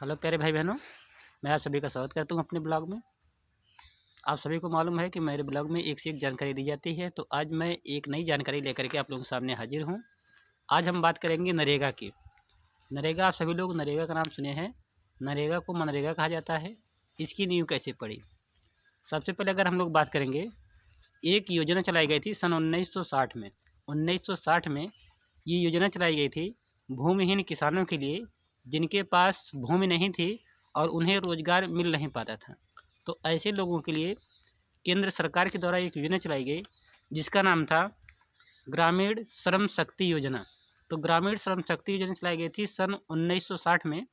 Hello प्यारे भाई बहनों, मैं आप सभी का स्वागत करता हूं अपने ब्लॉग में। आप सभी को मालूम है कि मेरे ब्लॉग में एक से एक जानकारी दी जाती है, तो आज मैं एक नई जानकारी लेकर के आप लोगों के सामने हाजिर हूं। आज हम बात करेंगे नरेगा की। नरेगा, आप सभी लोग नरेगा का नाम सुने हैं। नरेगा को मनरेगा कहा जाता है। इसकी नींव कैसे पड़ी? सबसे पहले अगर हम लोग बात करेंगे, एक योजना चलाई गई थी सन 1960 में। 1960 में ये योजना चलाई गई थी भूमिहीन किसानों के लिए, जिनके पास भूमि नहीं थी और उन्हें रोजगार मिल नहीं पाता था। तो ऐसे लोगों के लिए केंद्र सरकार के द्वारा एक योजना चलाई गई जिसका नाम था ग्रामीण श्रम शक्ति योजना। तो ग्रामीण श्रम शक्ति योजना चलाई गई थी सन 1960 में।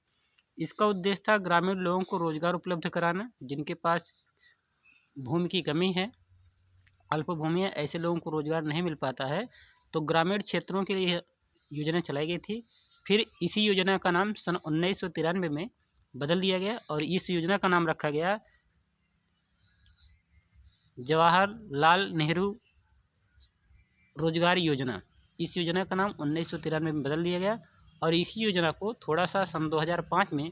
इसका उद्देश्य था ग्रामीण लोगों को रोजगार उपलब्ध कराना, जिनके पास भूमि की कमी है, अल्प भूमि है, ऐसे लोगों को रोजगार नहीं मिल पाता है। तो ग्रामीण क्षेत्रों के लिए योजना चलाई गई थी। फिर इसी योजना का नाम सन 1993 में बदल दिया गया और इस योजना का नाम रखा गया जवाहरलाल नेहरू रोजगार योजना। इस योजना का नाम 1993 में बदल दिया गया और इसी योजना को थोड़ा सा सन 2005 में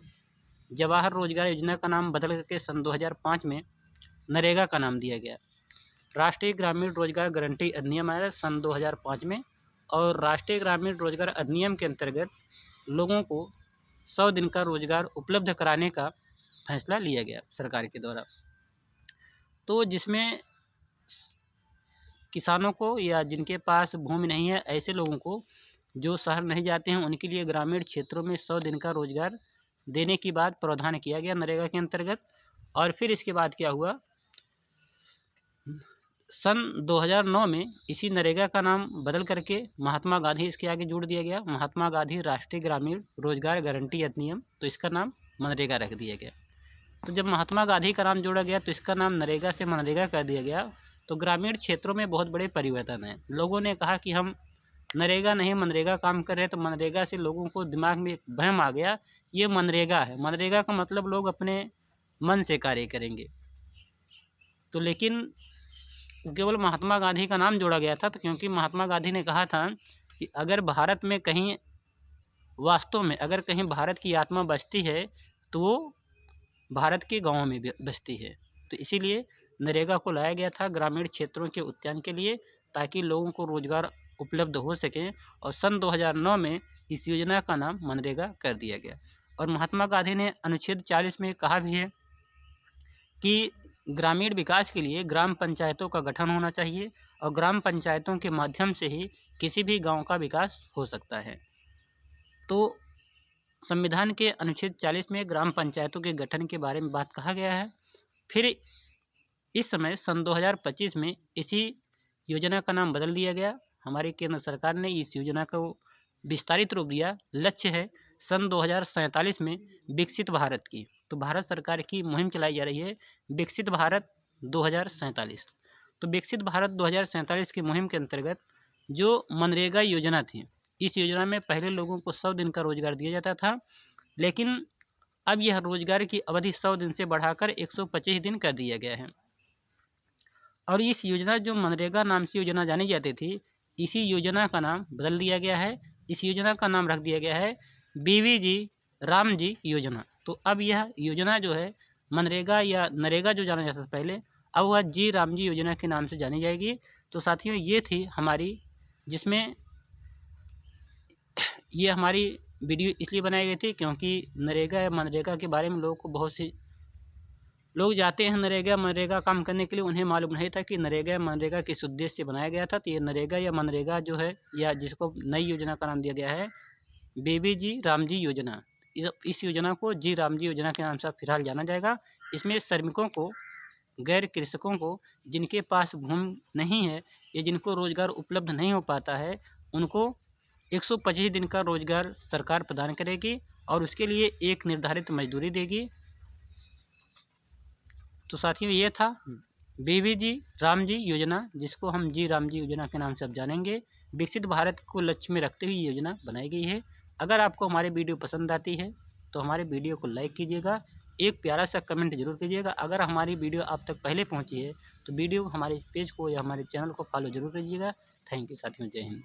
जवाहर रोजगार योजना का नाम बदल करके सन 2005 में नरेगा का नाम दिया गया। राष्ट्रीय ग्रामीण रोजगार गारंटी अधिनियम आया सन 2005 में और राष्ट्रीय ग्रामीण रोजगार अधिनियम के अंतर्गत लोगों को 100 दिन का रोजगार उपलब्ध कराने का फैसला लिया गया सरकार के द्वारा। तो जिसमें किसानों को या जिनके पास भूमि नहीं है, ऐसे लोगों को जो शहर नहीं जाते हैं, उनके लिए ग्रामीण क्षेत्रों में 100 दिन का रोजगार देने की बात प्रावधान किया गया नरेगा के अंतर्गत। और फिर इसके बाद क्या हुआ, सन 2009 में इसी नरेगा का नाम बदल करके महात्मा गांधी इसके आगे जोड़ दिया गया, महात्मा गांधी राष्ट्रीय ग्रामीण रोजगार गारंटी अधिनियम। तो इसका नाम मनरेगा रख दिया गया। तो जब महात्मा गांधी का नाम जोड़ा गया तो इसका नाम नरेगा से मनरेगा कर दिया गया। तो ग्रामीण क्षेत्रों में बहुत बड़े परिवर्तन हैं। लोगों ने कहा कि हम नरेगा नहीं मनरेगा काम कर रहे हैं। तो मनरेगा से लोगों को दिमाग में एक वहम आ गया, ये मनरेगा है, मनरेगा का मतलब लोग अपने मन से कार्य करेंगे। तो लेकिन केवल महात्मा गांधी का नाम जोड़ा गया था, तो क्योंकि महात्मा गांधी ने कहा था कि अगर भारत में कहीं वास्तव में अगर कहीं भारत की आत्मा बसती है तो वो भारत के गाँवों में बसती है। तो इसीलिए नरेगा को लाया गया था ग्रामीण क्षेत्रों के उत्थान के लिए, ताकि लोगों को रोजगार उपलब्ध हो सके। और सन 2009 में इस योजना का नाम मनरेगा कर दिया गया। और महात्मा गांधी ने अनुच्छेद 40 में कहा भी है कि ग्रामीण विकास के लिए ग्राम पंचायतों का गठन होना चाहिए और ग्राम पंचायतों के माध्यम से ही किसी भी गांव का विकास हो सकता है। तो संविधान के अनुच्छेद 40 में ग्राम पंचायतों के गठन के बारे में बात कहा गया है। फिर इस समय सन 2025 में इसी योजना का नाम बदल दिया गया। हमारी केंद्र सरकार ने इस योजना को विस्तारित रूप दिया। लक्ष्य है सन 2047 में विकसित भारत की। तो भारत सरकार की मुहिम चलाई जा रही है विकसित भारत 2047। तो विकसित भारत 2047 की मुहिम के अंतर्गत जो मनरेगा योजना थी, इस योजना में पहले लोगों को 100 दिन का रोजगार दिया जाता था, लेकिन अब यह रोजगार की अवधि 100 दिन से बढ़ाकर 125 दिन कर दिया गया है। और इस योजना जो मनरेगा नाम से योजना जानी जाती थी, इसी योजना का नाम बदल दिया गया है। इस योजना का नाम रख दिया गया है बीवीजी रामजी योजना। तो अब यह योजना जो है मनरेगा या नरेगा जो जाना जाता था पहले, अब वह जी रामजी योजना के नाम से जानी जाएगी। तो साथियों, ये थी हमारी, जिसमें ये हमारी वीडियो इसलिए बनाई गई थी क्योंकि नरेगा या मनरेगा के बारे में लोगों को बहुत सी लोग जाते हैं नरेगा मनरेगा काम करने के लिए, उन्हें मालूम नहीं था कि नरेगा मनरेगा किस उद्देश्य से बनाया गया था। तो ये नरेगा या मनरेगा जो है, या जिसको नई योजना का नाम दिया गया है बीबीजी रामजी योजना, इस योजना को जी रामजी योजना के नाम से फिलहाल जाना जाएगा। इसमें श्रमिकों को, गैर कृषकों को, जिनके पास भूमि नहीं है या जिनको रोजगार उपलब्ध नहीं हो पाता है, उनको 125 दिन का रोजगार सरकार प्रदान करेगी और उसके लिए एक निर्धारित मजदूरी देगी। तो साथियों, ये था बीबीजी रामजी योजना, जिसको हम जी रामजी योजना के नाम से अब जानेंगे। विकसित भारत को लक्ष्य में रखते हुए योजना बनाई गई है। अगर आपको हमारी वीडियो पसंद आती है तो हमारे वीडियो को लाइक कीजिएगा, एक प्यारा सा कमेंट जरूर कीजिएगा। अगर हमारी वीडियो आप तक पहले पहुंची है तो वीडियो हमारे पेज को या हमारे चैनल को फॉलो जरूर कीजिएगा। थैंक यू साथियों, जय हिंद।